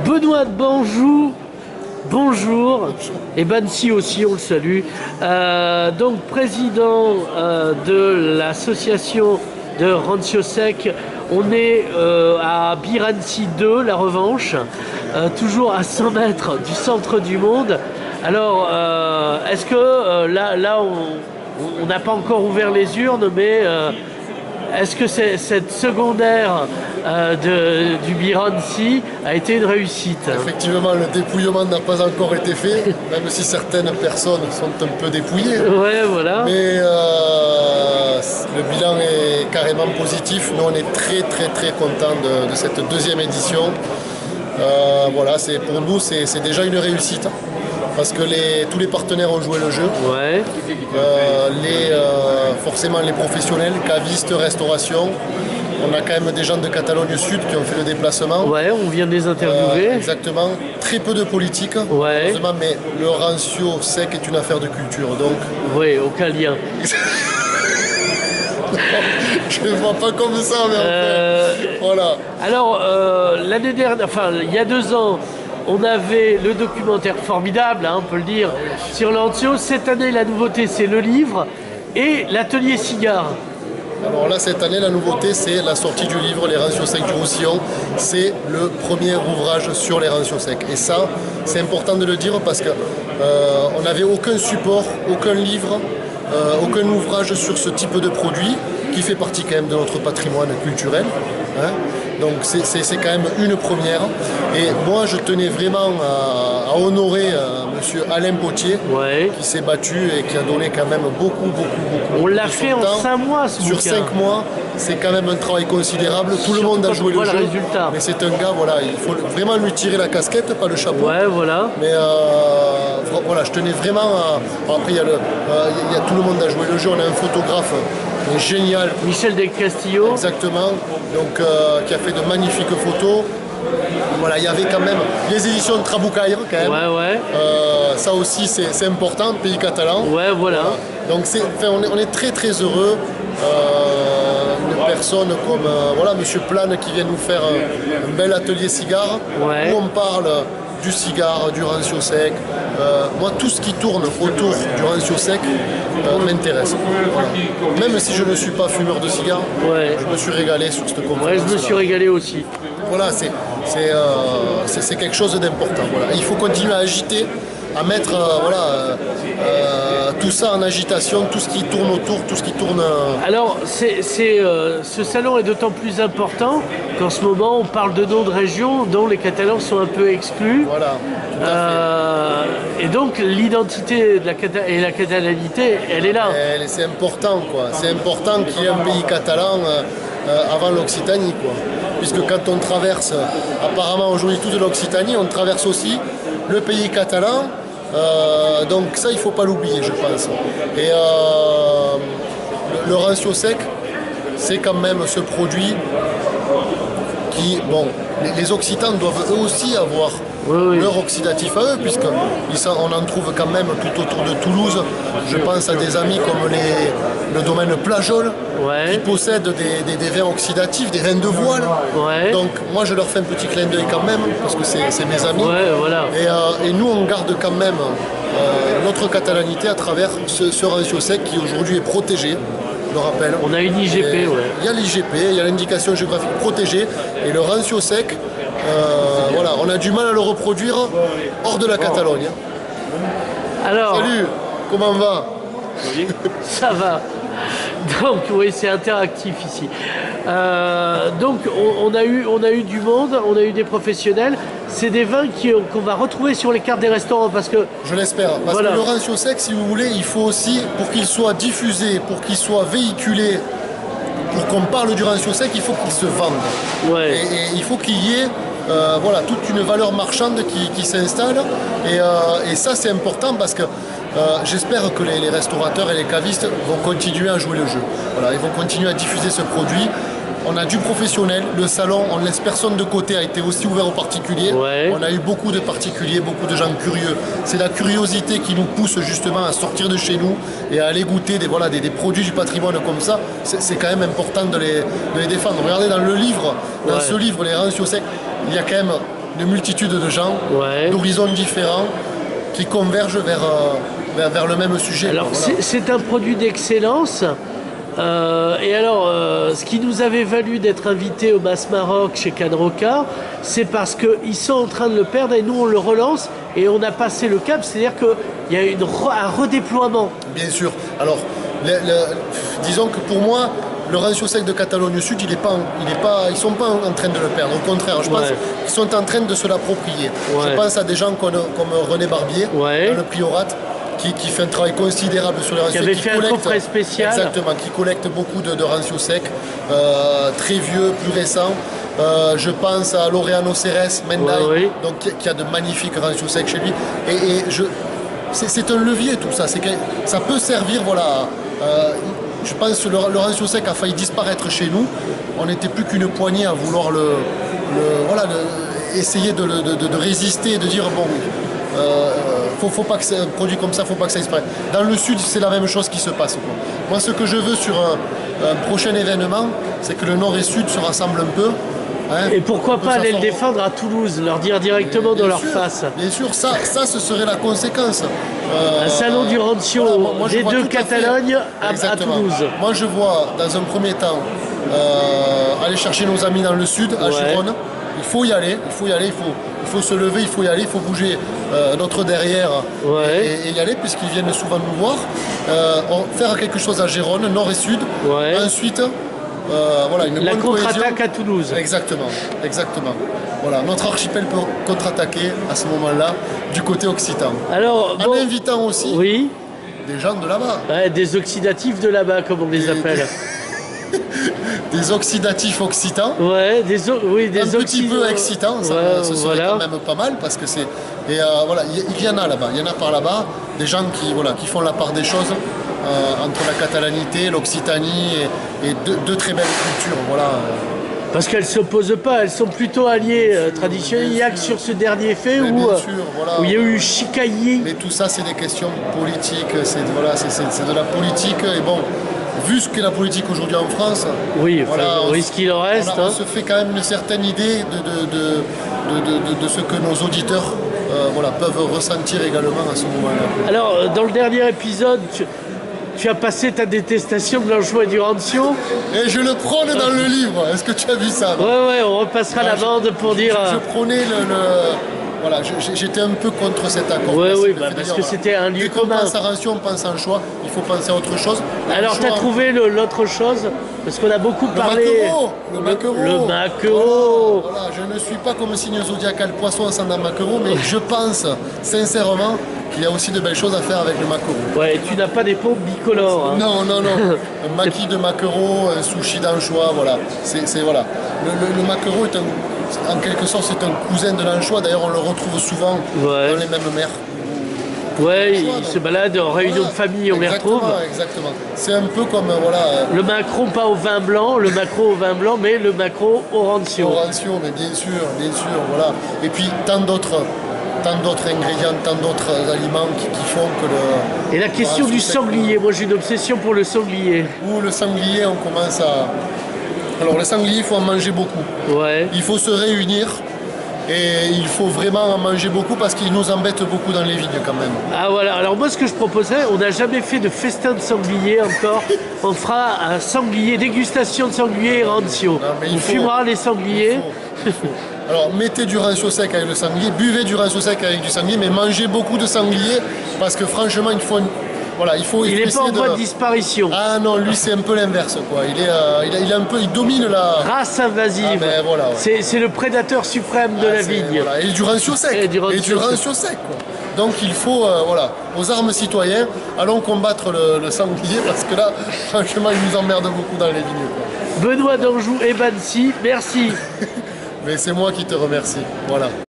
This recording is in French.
Benoît de Banjou, bonjour, et Bansi aussi, on le salue. Donc président de l'association de Rancio Sec, on est à Biranci 2, la revanche, toujours à 100 mètres du centre du monde. Alors, est-ce que là on n'a pas encore ouvert les urnes, mais est-ce que cette secondaire du Biranci a été une réussite? Effectivement, le dépouillement n'a pas encore été fait, même si certaines personnes sont un peu dépouillées. Ouais, voilà. Mais le bilan est carrément positif. Nous, on est très contents de cette deuxième édition. Voilà, pour nous, c'est déjà une réussite. Parce que tous les partenaires ont joué le jeu. Ouais. Forcément les professionnels, cavistes, restauration. On a quand même des gens de Catalogne Sud qui ont fait le déplacement. Ouais, on vient de les interviewer. Exactement. Très peu de politique. Ouais. Mais le Rancio Sec est une affaire de culture. Donc. Oui, aucun lien. Je ne vois pas comme ça, mais voilà. Alors, l'année dernière, enfin, il y a 2 ans, on avait le documentaire formidable, hein, on peut le dire, sur Rancio. Cette année, la nouveauté, c'est le livre et l'atelier cigare. Alors là, cette année, la nouveauté, c'est la sortie du livre Les Rancio Secs du Roussillon. C'est le premier ouvrage sur les Rancio Secs. Et ça, c'est important de le dire parce qu'on n'avait aucun support, aucun livre, aucun ouvrage sur ce type de produit qui fait partie quand même de notre patrimoine culturel. Hein. Donc c'est quand même une première. Et moi, je tenais vraiment à honorer monsieur Alain Potier, ouais, qui s'est battu et qui a donné quand même beaucoup. On l'a fait en 5 mois, ce Sur bouquin. 5 mois, c'est quand même un travail considérable. Tout le monde a joué le jeu. Résultat. Mais c'est un gars, voilà, il faut vraiment lui tirer la casquette, pas le chapeau. Ouais, voilà. Mais voilà, je tenais vraiment à... Après, il y a tout le monde a joué le jeu. On a un photographe génial. Michel Del Castillo. Exactement. Donc, qui a fait de magnifiques photos. Voilà, il y avait quand même les éditions de Traboucaire, quand même. Ouais. Ça aussi, c'est important, pays catalan. Ouais, voilà. Donc, on est très heureux. Une personne comme monsieur Plane qui vient nous faire un bel atelier cigare, ouais, où on parle du cigare, du Rancio Sec. Moi, tout ce qui tourne autour du Rancio Sec m'intéresse. Voilà. Même si je ne suis pas fumeur de cigare, ouais, je me suis régalé sur cette conférence. Ouais, je me suis régalé aussi. Voilà, c'est quelque chose d'important. Voilà. Il faut continuer à agiter, à mettre tout ça en agitation, tout ce qui tourne autour, tout ce qui tourne... Alors, ce salon est d'autant plus important qu'en ce moment, on parle de noms de régions dont les Catalans sont un peu exclus. Voilà, tout à fait. Et donc, l'identité et la catalanité, elle est là. C'est important, quoi. C'est important qu'il y ait un pays catalan avant l'Occitanie, quoi. Puisque quand on traverse, apparemment aujourd'hui toute l'Occitanie, on traverse aussi le pays catalan. Donc ça, il ne faut pas l'oublier, je pense. Et le Rancio Sec, c'est quand même ce produit qui, bon, les Occitans doivent eux aussi avoir leur oxydatif à eux, puisqu'on en trouve quand même tout autour de Toulouse. Je pense à des amis comme le domaine Plajol, ouais, qui possèdent des vins oxydatifs, des vins de voile. Ouais. Donc moi, je leur fais un petit clin d'œil quand même, parce que c'est mes amis. Ouais, voilà. Et nous, on garde quand même notre catalanité à travers ce Rancio Sec qui aujourd'hui est protégé. Je le rappelle. On a une IGP, ouais. Il y a l'IGP, il y a l'indication géographique protégée, et le Rancio Sec, voilà, on a du mal à le reproduire hors de la Catalogne. Alors, salut, comment va? Ça va. Donc oui, c'est interactif ici. Donc on a eu du monde, on a eu des professionnels. C'est des vins qu'on va retrouver sur les cartes des restaurants parce que... Je l'espère. Parce que le Rancio Sec, si vous voulez, il faut aussi, pour qu'il soit diffusé, pour qu'il soit véhiculé, pour qu'on parle du Rancio Sec, il faut qu'il se vende. Ouais. Et il faut qu'il y ait toute une valeur marchande qui s'installe. Et ça, c'est important parce que j'espère que les restaurateurs et les cavistes vont continuer à jouer le jeu. Voilà, ils vont continuer à diffuser ce produit. On a du professionnel, le salon, on ne laisse personne de côté, a été aussi ouvert aux particuliers. Ouais. On a eu beaucoup de particuliers, beaucoup de gens curieux. C'est la curiosité qui nous pousse justement à sortir de chez nous et à aller goûter des produits du patrimoine comme ça. C'est quand même important de les défendre. Regardez dans le livre, dans ce livre, les Rancio Sec, il y a quand même une multitude de gens, d'horizons différents, qui convergent vers le même sujet. Alors, c'est un produit d'excellence. Et alors, ce qui nous avait valu d'être invités au Basse Maroc chez Cadroca, c'est parce qu'ils sont en train de le perdre et nous on le relance et on a passé le cap, c'est-à-dire qu'il y a un redéploiement. Bien sûr. Alors, disons que pour moi, le rancio sec de Catalogne Sud, ils ne sont pas en train de le perdre. Au contraire, je pense qu'ils sont en train de se l'approprier. Je pense à des gens comme René Barbier, dans le Priorat, qui fait un travail considérable sur les rancio. Qui avait fait un coffret spécial. Exactement, qui collecte beaucoup de rancio secs, très vieux, plus récents. Je pense à Laureano Ceres, Menday, donc, qui a de magnifiques rancio secs chez lui. C'est un levier tout ça. Ça peut servir, voilà. Je pense que le rancio sec a failli disparaître chez nous. On n'était plus qu'une poignée à vouloir essayer de résister et de dire bon. Faut pas que un produit comme ça, faut pas que ça disparaisse. Dans le sud, c'est la même chose qui se passe, quoi. Moi, ce que je veux sur un prochain événement, c'est que le nord et sud se rassemblent un peu. Hein, et pourquoi pas aller le défendre à Toulouse, leur dire directement dans leur face. Bien sûr, ça ce serait la conséquence. Un salon du rancio des deux Catalogne à Toulouse. Moi, je vois, dans un premier temps, aller chercher nos amis dans le sud, à Gironne. Il faut y aller, il faut se lever, il faut y aller, il faut bouger notre derrière et y aller, puisqu'ils viennent souvent nous voir. Faire quelque chose à Gironne, nord et sud. Ensuite, voilà, la contre-attaque à Toulouse. Exactement. Voilà, notre archipel peut contre-attaquer à ce moment-là du côté occitan. Alors, en invitant aussi des gens de là-bas. Des oxydatifs de là-bas, comme on les appelle. Des oxydatifs occitans. Un petit peu excitants, ce serait quand même pas mal parce que c'est. Et voilà, il y en a là-bas, il y en a par là-bas, des gens qui font la part des choses entre la catalanité, l'Occitanie et deux très belles cultures. Voilà. Parce qu'elles ne s'opposent pas, elles sont plutôt alliées traditionnelles. Il n'y a que sur ce dernier fait où il y a eu chicaillis. Mais tout ça, c'est des questions politiques, c'est de la politique. Et bon, vu ce qu'est la politique aujourd'hui en France, ce qu'il en reste. On se fait quand même une certaine idée de ce que nos auditeurs peuvent ressentir également à ce moment-là. Alors, dans le dernier épisode, tu as passé ta détestation de l'anchois et du rancio. Et je le prône dans le livre. Est-ce que tu as vu ça? Ouais, on repassera la bande pour dire. Je prônais Voilà, j'étais un peu contre cet accord. Parce que c'était un lieu commun. Quand on pense à rancio, on pense à anchois. Il faut penser à autre chose. Alors, tu as trouvé l'autre chose? Parce qu'on a beaucoup parlé. Le maquereau. Le maquereau. Voilà, je ne suis pas comme signe zodiacal poisson sans un maquereau, mais je pense sincèrement qu'il y a aussi de belles choses à faire avec le maquereau. Ouais, tu n'as pas des peaux bicolores. Hein. Non. Un maquis de maquereau, un sushi d'anchois, voilà. Voilà. Le maquereau est en quelque sorte, c'est un cousin de l'anchois. D'ailleurs, on le retrouve souvent dans les mêmes mers. Il se balade en réunion de famille, on les retrouve. Exactement. C'est un peu comme le maquereau pas au vin blanc, le maquereau au vin blanc, mais le maquereau au rancio. Au rancio, mais bien sûr, voilà. Et puis tant d'autres ingrédients, tant d'autres aliments qui font que le. Et la question du sanglier, moi j'ai une obsession pour le sanglier. Le sanglier, on commence à. Alors le sanglier, il faut en manger beaucoup. Il faut se réunir. Et il faut vraiment en manger beaucoup parce qu'il nous embête beaucoup dans les vignes quand même. Ah voilà, alors moi ce que je proposerais, on n'a jamais fait de festin de sanglier encore. On fera un sanglier, dégustation de sanglier et rancio. On fumera les sangliers. Il faut. Alors mettez du rancio sec avec le sanglier, buvez du rancio sec avec du sanglier, mais mangez beaucoup de sanglier parce que franchement il faut il n'est pas en voie de disparition. Ah non, lui c'est un peu l'inverse quoi. Il domine la race invasive. C'est le prédateur suprême de la vigne. Et du rancio sec. Et du rancio sec quoi. Donc il faut aux armes citoyens, allons combattre le sanglier parce que là franchement il nous emmerde beaucoup dans les vignes quoi. Benoît d'Anjou et Bansi, merci. Mais c'est moi qui te remercie. Voilà.